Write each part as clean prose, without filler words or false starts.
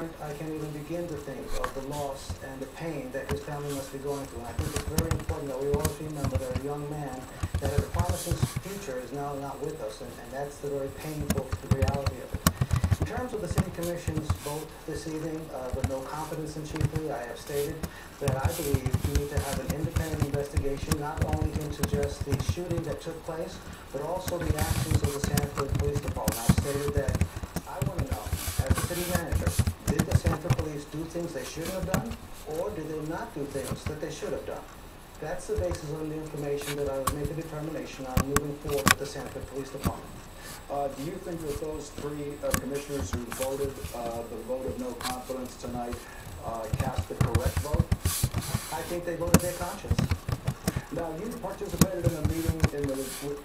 point, I can't even begin to think of the loss and the pain that his family must be going through. And I think it's very important that we always remember that a young man that had a promising future is now not with us, and that's the very painful reality of it. In terms of the City Commission's vote this evening, with no confidence in Chief Lee, I have stated that I believe we need to have an independent investigation, not only into just the shooting that took place, but also the actions of the Sanford Police Department. I've stated that I want to know, as the city manager, did the Sanford Police do things they shouldn't have done, or did they not do things that they should have done? That's the basis of the information that I would make a determination on moving forward with the Sanford Police Department. Do you think that those three commissioners who voted the vote of no confidence tonight cast the correct vote? I think they voted their conscience. Now, you participated in a meeting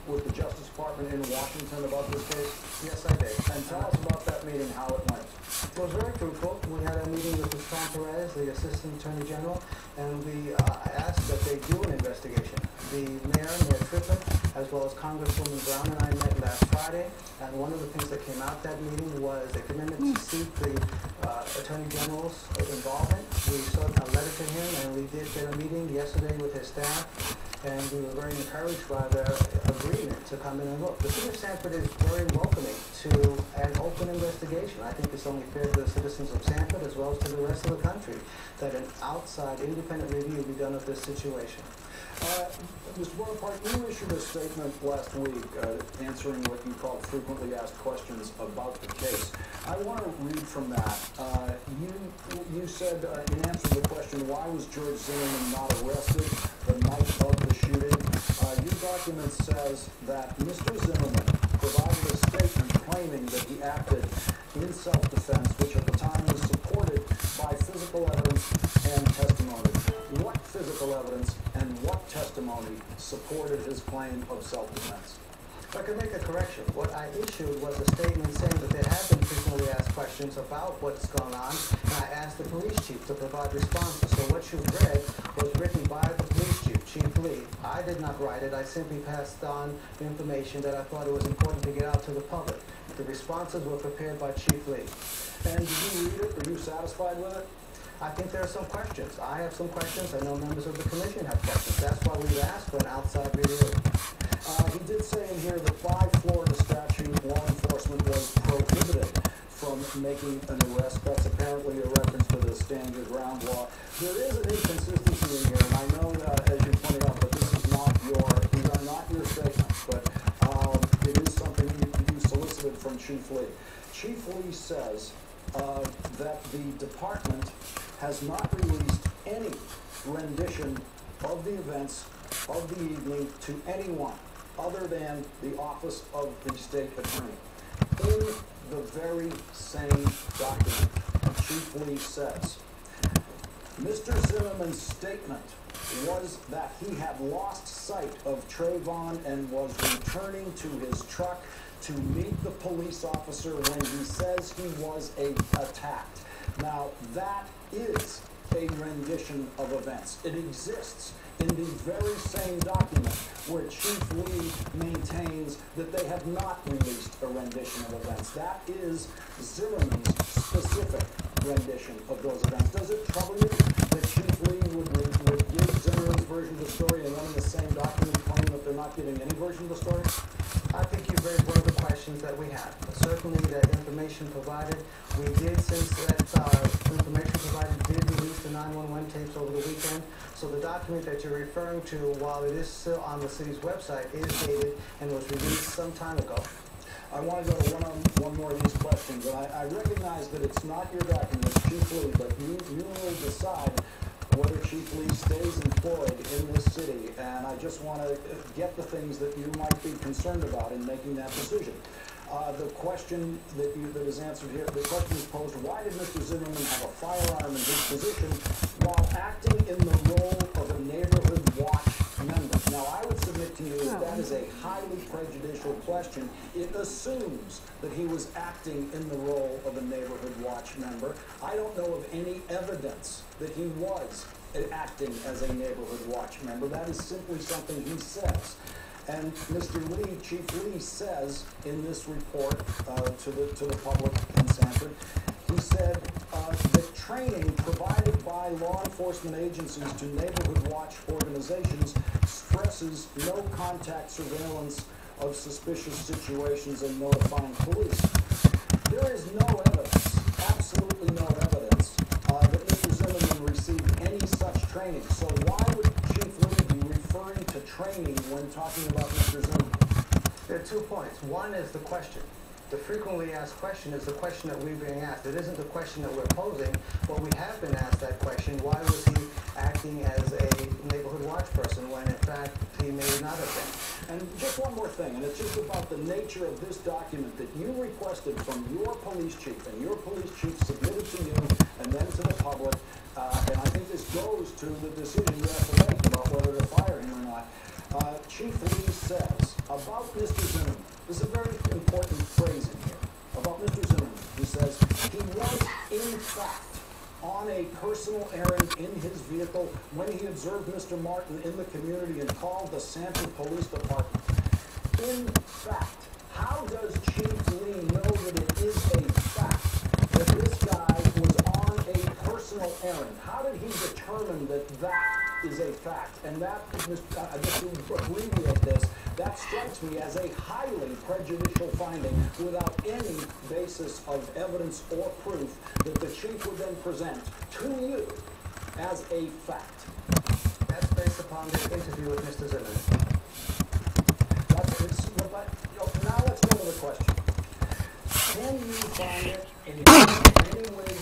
with the Justice Department in Washington about this case? Yes, I did. And tell us about that meeting, how it went. It was very fruitful. We had a meeting with Mr. Tom Perez, the Assistant Attorney General, and we asked that they do an investigation. The Mayor Triplett, as well as Congresswoman Brown and I met last Friday, and one of the things that came out that meeting was a commitment to seek the Attorney General's involvement. We sent a letter to him, and we did get a meeting yesterday with his staff, and we were very encouraged by their agreement to come in and look. The City of Sanford is very welcoming to an open investigation. I think it's only fair to the citizens of Sanford, as well as to the rest of the country, that an outside independent review be done of this situation. Mr. Bonaparte, you issued a statement last week answering what you called frequently asked questions about the case. I want to read from that. You said in answer to the question, why was George Zimmerman not arrested the night of the shooting? Your document says that Mr. Zimmerman provided a statement claiming that he acted in self-defense, which at the time was supported by physical evidence and testimony. What physical evidence and what testimony supported his claim of self-defense? If I could make a correction, what I issued was a statement saying that there have been frequently asked questions about what's going on, and I asked the police chief to provide responses. So what you've read was written by the police chief, Chief Lee. I did not write it. I simply passed on the information that I thought it was important to get out to the public. The responses were prepared by Chief Lee. And did you read it? Are you satisfied with it? I think there are some questions. I have some questions. I know members of the commission have questions. That's why we've asked for an outside review. He did say in here that by Florida statute, law enforcement was prohibited from making an arrest. That's apparently a reference to the stand your ground law. There is an inconsistency in here, and I know that, as you pointed out, that these are not your statements, but it is something you solicited from Chief Lee. Chief Lee says that the department has not released any rendition of the events of the evening to anyone other than the Office of the State Attorney. In the very same document, Chief Lee says, Mr. Zimmerman's statement was that he had lost sight of Trayvon and was returning to his truck to meet the police officer when he says he was attacked. Now, that is a rendition of events. It exists in the very same document where Chief Lee maintains that they have not released a rendition of events. That is Zimmerman's specific rendition of those events. Does it trouble you that Chief Lee would give Zimmerman's version of the story and then in the same document claim that they're not giving any version of the story? I think you've raised one of the questions that we have. Certainly that information provided, we did, since that information provided did release the 911 tapes over the weekend. So the document that you're referring to, while it is still on the city's website, is dated and was released some time ago. I want to go to one more of these questions. And I recognize that it's not your document, it's Chief Lee, but you will decide whether Chief Lee stays employed in this city. And I just want to get the things that you might be concerned about in making that decision. The question that is answered here, the question is posed, why did Mr. Zimmerman have a firearm in his position while acting in the role of a neighborhood watch member? Now, I would submit to you that is a highly prejudicial question. It assumes that he was acting in the role of a neighborhood watch member. I don't know of any evidence that he was acting as a neighborhood watch member. That is simply something he says. And Mr. Lee, Chief Lee says in this report to the public in Sanford, he said training provided by law enforcement agencies to neighborhood watch organizations stresses no contact surveillance of suspicious situations and notifying police. There is no evidence, absolutely no evidence, that Mr. Zimmerman received any such training. So why would Chief Lee be referring to training when talking about Mr. Zimmerman? There are 2 points. One is the question. The frequently asked question is the question that we're being asked. It isn't the question that we're posing, but we have been asked that question. Why was he acting as a neighborhood watch person when, in fact, he may not have been? And just one more thing, and it's just about the nature of this document that you requested from your police chief, and your police chief submitted to you and then to the public, and I think this goes to the decision you have to make about whether to fire him or not. Chief Lee says about Mr. Zimmerman, this is a very important phrasing here, about Mr. Zimmerman, he says, he was in fact on a personal errand in his vehicle when he observed Mr. Martin in the community and called the Sanford Police Department. In fact, how does Chief Lee know that it is a fact that this guy was on a personal errand? How did he determine that that is a fact? And that, just to abbreviate this, that strikes me as a highly prejudicial finding without any basis of evidence or proof that the chief would then present to you as a fact. That's based upon the interview with Mr. Zimmerman. Now let's go to the question. Can you find it in any way,